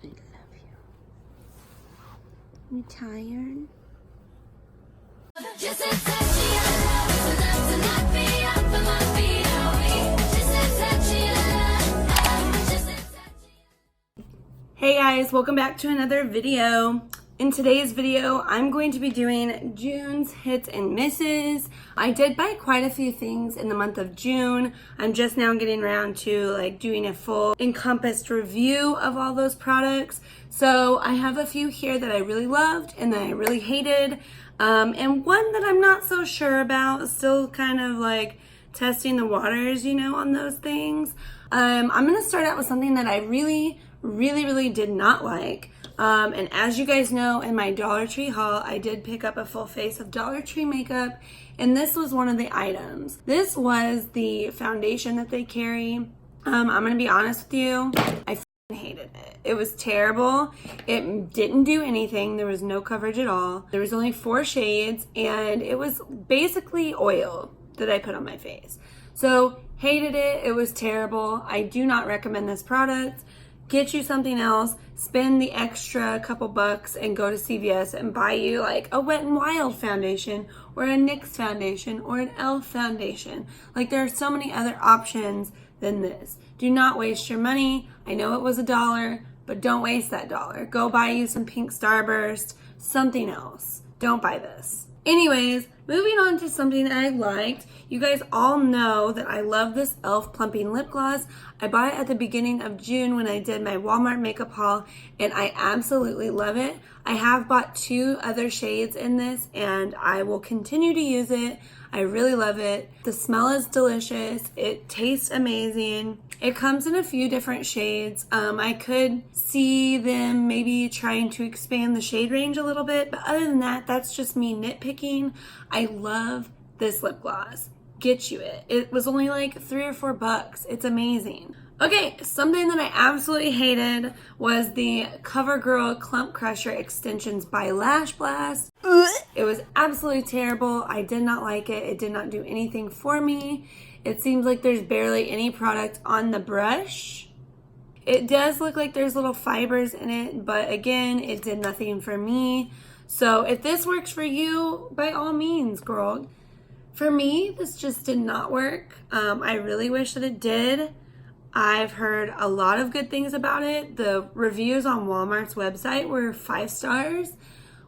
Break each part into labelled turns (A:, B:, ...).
A: I love you. You tired?
B: Just a touch of your love, enough to knock me off of my feet. Oh, just a touch of your love, just a touch of your...
A: Hey guys, welcome back to another video. In today's video, I'm going to be doing June's hits and misses. I did buy quite a few things in the month of June. I'm just now getting around to doing a full encompassed review of all those products. So I have a few here that I really loved and that I really hated. And one that I'm not so sure about, still kind of testing the waters, on those things. I'm gonna start out with something that I really did not like. And as you guys know, in my Dollar Tree haul, I did pick up a full face of Dollar Tree makeup, and this was one of the items. This was the foundation that they carry. I'm gonna be honest with you, I hated it. It was terrible. It didn't do anything. There was no coverage at all. There was only 4 shades, and it was basically oil that I put on my face. So, hated it. It was terrible. I do not recommend this product. Get you something else, spend the extra couple bucks and go to CVS and buy you a Wet n Wild foundation or a NYX foundation or an E.L.F foundation. There are so many other options than this. Do not waste your money. I know it was $1, but don't waste that dollar. Go buy you some pink Starburst, something else. Don't buy this. Anyways, moving on to something that I liked. You guys all know that I love this E.L.F. Plumping lip gloss. I bought it at the beginning of June when I did my Walmart makeup haul, and I absolutely love it. I have bought 2 other shades in this, and I will continue to use it. I really love it. The smell is delicious. It tastes amazing. It comes in a few different shades. I could see them maybe trying to expand the shade range a little bit, but other than that, that's just me nitpicking. I love this lip gloss. Get you it. It was only $3 or $4. It's amazing. Okay, something that I absolutely hated was the CoverGirl Clump Crusher Extensions by Lash Blast. It was absolutely terrible. I did not like it. It did not do anything for me. It seems like there's barely any product on the brush. It does look like there's little fibers in it, but again, it did nothing for me. So if this works for you, by all means, girl. For me, this just did not work. I really wish that it did. I've heard a lot of good things about it. The reviews on Walmart's website were 5 stars,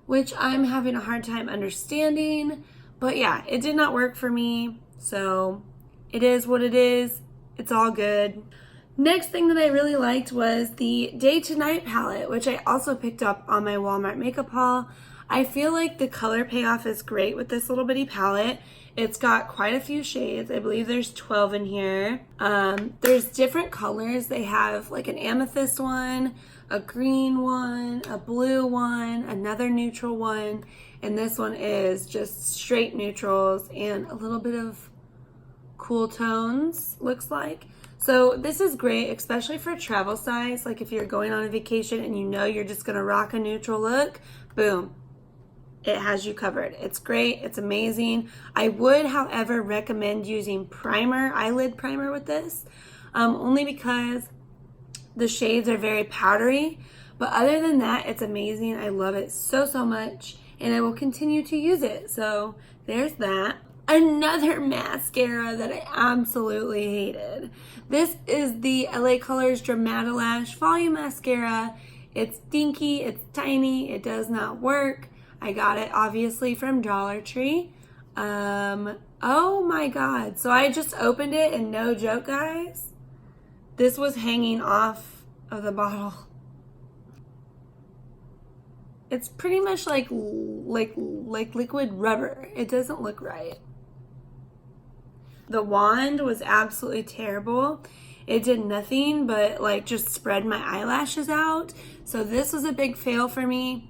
A: which I'm having a hard time understanding. But yeah, it did not work for me. So it is what it is. It's all good. Next thing that I really liked was the DaytoNight palette, which I also picked up on my Walmart makeup haul. I feel like the color payoff is great with this little bitty palette. It's got quite a few shades. I believe there's 12 in here. There's different colors. They have an amethyst one, a green one, a blue one, another neutral one, and this one is just straight neutrals and a little bit of cool tones, looks like. So this is great, especially for travel size. If you're going on a vacation and you're just gonna rock a neutral look, boom. It has you covered. It's great. It's amazing. I would, however, recommend using primer, eyelid primer with this, only because the shades are very powdery. But other than that, it's amazing. I love it so much, and I will continue to use it. So there's that. Another mascara that I absolutely hated. This is the LA Colors Lash Volume Mascara. It's dinky. It's tiny. It does not work. I got it obviously from Dollar Tree. Oh my God. So I just opened it and no joke, guys, this was hanging off of the bottle. It's pretty much like liquid rubber. It doesn't look right. The wand was absolutely terrible. It did nothing but just spread my eyelashes out. So this was a big fail for me.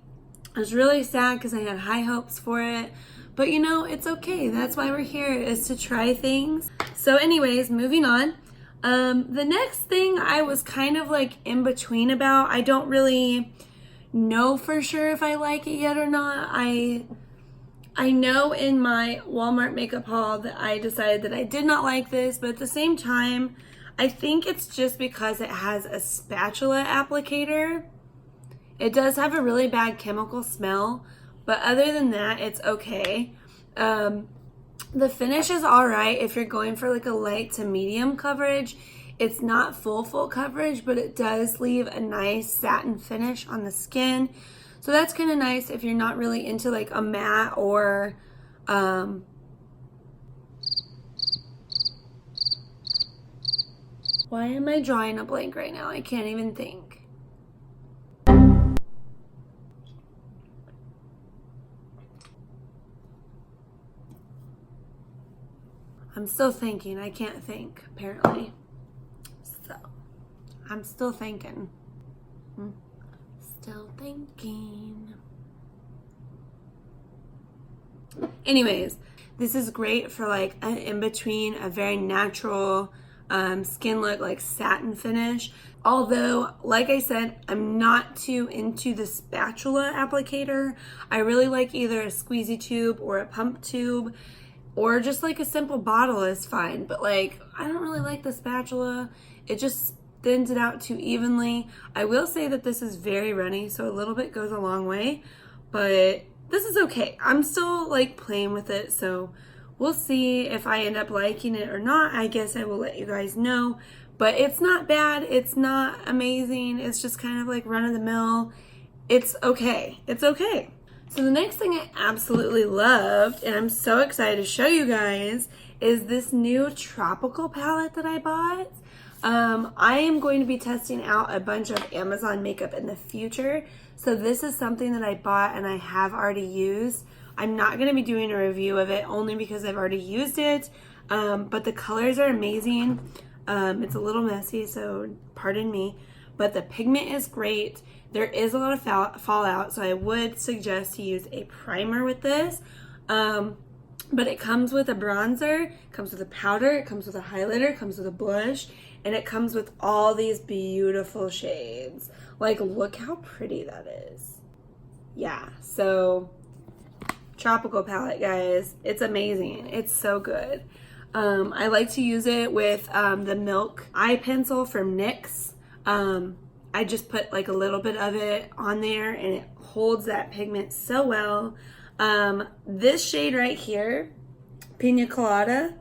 A: I was really sad because I had high hopes for it, but it's okay. That's why we're here, is to try things. So anyways, moving on. The next thing I was kind of in between about. I don't really know for sure if I like it yet or not. I know in my Walmart makeup haul that I decided that I did not like this, but at the same time, I think it's just because it has a spatula applicator. It does have a really bad chemical smell, but other than that, it's okay. The finish is all right if you're going for like a light to medium coverage. It's not full coverage, but it does leave a nice satin finish on the skin. So that's kind of nice if you're not really into like a matte or why am I drawing a blank right now? I can't even think. I'm still thinking. I can't think, apparently. So, I'm still thinking. Still thinking. Anyways, this is great for like an in-between, a very natural skin look, like satin finish. Although, like I said, I'm not too into the spatula applicator. I really like either a squeezy tube or a pump tube, or just like a simple bottle is fine. But like, I don't really like the spatula. It just thins it out too evenly. I will say that this is very runny, so a little bit goes a long way, but this is okay. I'm still like playing with it, so we'll see if I end up liking it or not. I guess I will let you guys know, but it's not bad. It's not amazing. It's just kind of like run of the mill. It's okay. It's okay. So the next thing I absolutely loved, and I'm so excited to show you guys, is this new tropical palette that I bought. I am going to be testing out a bunch of Amazon makeup in the future. So this is something that I bought and I have already used. I'm not going to be doing a review of it only because I've already used it. But the colors are amazing. It's a little messy, so pardon me. But the pigment is great. There is a lot of fallout, so I would suggest to use a primer with this. But it comes with a bronzer, it comes with a powder, it comes with a highlighter, it comes with a blush, and it comes with all these beautiful shades. Like, look how pretty that is. Yeah, so tropical palette, guys. It's amazing. It's so good. I like to use it with the Milk eye pencil from NYX. I just put like a little bit of it on there and it holds that pigment so well. This shade right here, Pina Colada,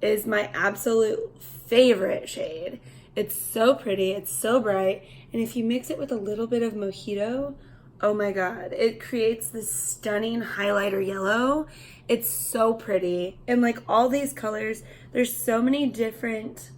A: is my absolute favorite shade. It's so pretty, it's so bright, and if you mix it with a little bit of Mojito, oh my god, it creates this stunning highlighter yellow. It's so pretty, and like all these colors, there's so many different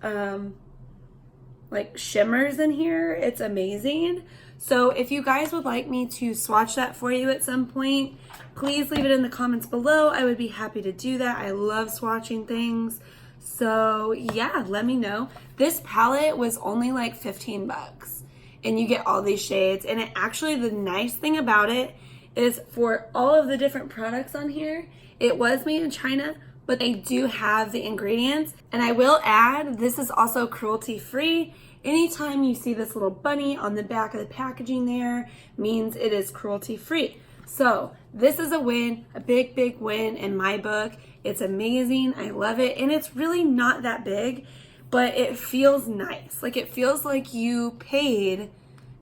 A: like shimmers in here. It's amazing. So if you guys would like me to swatch that for you at some point, please leave it in the comments below. I would be happy to do that. I love swatching things. So yeah, let me know. This palette was only like 15 bucks and you get all these shades. And it actually, the nice thing about it is for all of the different products on here, it was made in China, but they do have the ingredients. And I will add, this is also cruelty free. Anytime you see this little bunny on the back of the packaging there, means it is cruelty free. So this is a win, a big, big win in my book. It's amazing. I love it. And it's really not that big, but it feels nice. Like it feels like you paid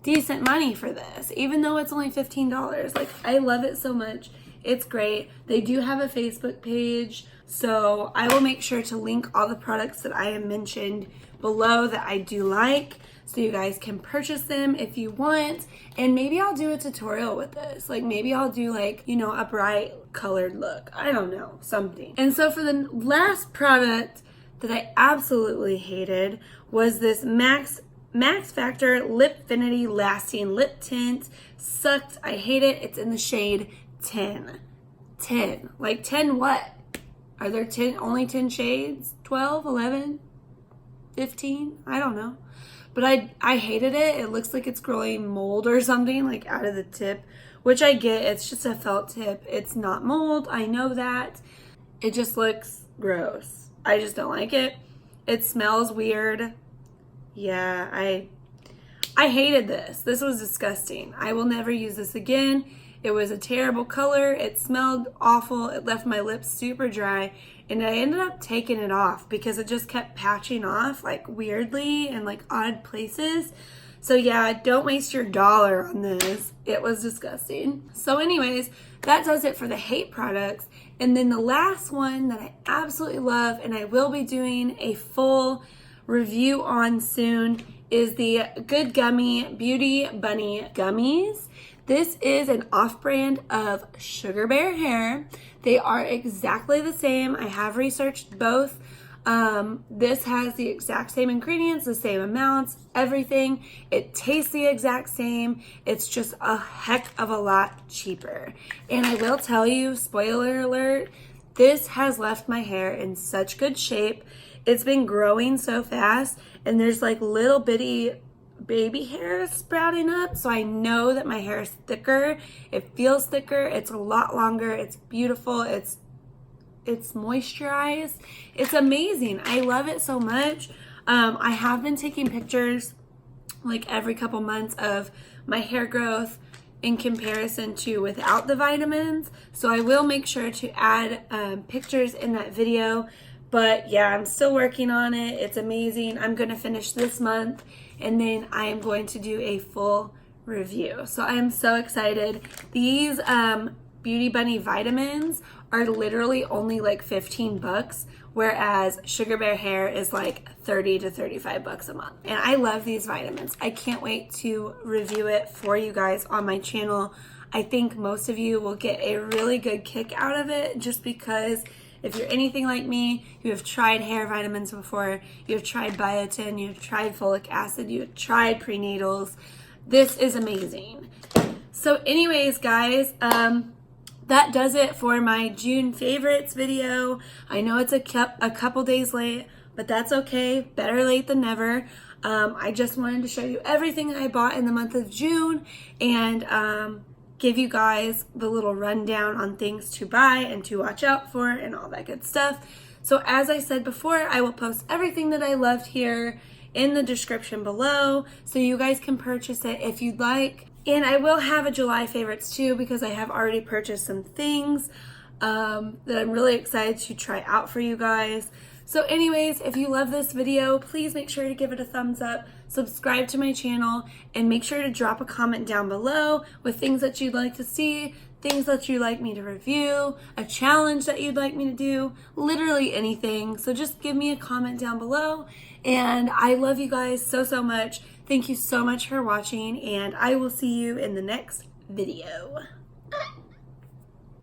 A: decent money for this, even though it's only $15. Like I love it so much. It's great. They do have a Facebook page, so I will make sure to link all the products that I have mentioned below that I do like, so you guys can purchase them if you want. And maybe I'll do a tutorial with this. Like maybe I'll do like, you know, a bright colored look. I don't know, something. And so for the last product that I absolutely hated was this Max Factor Lipfinity Lasting Lip Tint. Sucked. I hate it. It's in the shade 10. 10. Like 10 what? Are there 10, only 10 shades? 12, 11, 15? I don't know. But I hated it. It looks like it's growing mold or something like out of the tip, which I get. It's just a felt tip. It's not mold. I know that. It just looks gross. I just don't like it. It smells weird. Yeah, I hated this. This was disgusting. I will never use this again. It was a terrible color. It smelled awful. It left my lips super dry. And I ended up taking it off because it just kept patching off like weirdly in like odd places. So yeah, don't waste your dollar on this. It was disgusting. So anyways, that does it for the hate products. And then the last one that I absolutely love and I will be doing a full review on soon is the Good Gummy Beauty Bunny Gummies. This is an off-brand of Sugar Bear Hair. They are exactly the same. I have researched both. This has the exact same ingredients, the same amounts, everything. It tastes the exact same. It's just a heck of a lot cheaper. And I will tell you, spoiler alert, this has left my hair in such good shape. It's been growing so fast, and there's like little bitty baby hair sprouting up, so I know that my hair is thicker. It feels thicker. It's a lot longer. It's beautiful. It's moisturized. It's amazing. I love it so much. I have been taking pictures like every couple months of my hair growth in comparison to without the vitamins, so I will make sure to add pictures in that video. But yeah, I'm still working on it. It's amazing. I'm going to finish this month and then I am going to do a full review. So I am so excited. These Beauty Bunny vitamins are literally only like 15 bucks, whereas Sugar Bear Hair is like 30 to 35 bucks a month. And I love these vitamins. I can't wait to review it for you guys on my channel. I think most of you will get a really good kick out of it just because if you're anything like me, you have tried hair vitamins before, you've tried biotin, you've tried folic acid, you've tried prenatals. This is amazing. So anyways, guys, that does it for my June favorites video. I know it's a couple days late, but that's okay. Better late than never. I just wanted to show you everything I bought in the month of June and give you guys the little rundown on things to buy and to watch out for and all that good stuff. So as I said before, I will post everything that I loved here in the description below so you guys can purchase it if you'd like. And I will have a July favorites too because I have already purchased some things that I'm really excited to try out for you guys. So anyways, if you love this video, please make sure to give it a thumbs up, subscribe to my channel, and make sure to drop a comment down below with things that you'd like to see, things that you'd like me to review, a challenge that you'd like me to do, literally anything. So just give me a comment down below. And I love you guys so, so much. Thank you so much for watching, and I will see you in the next video.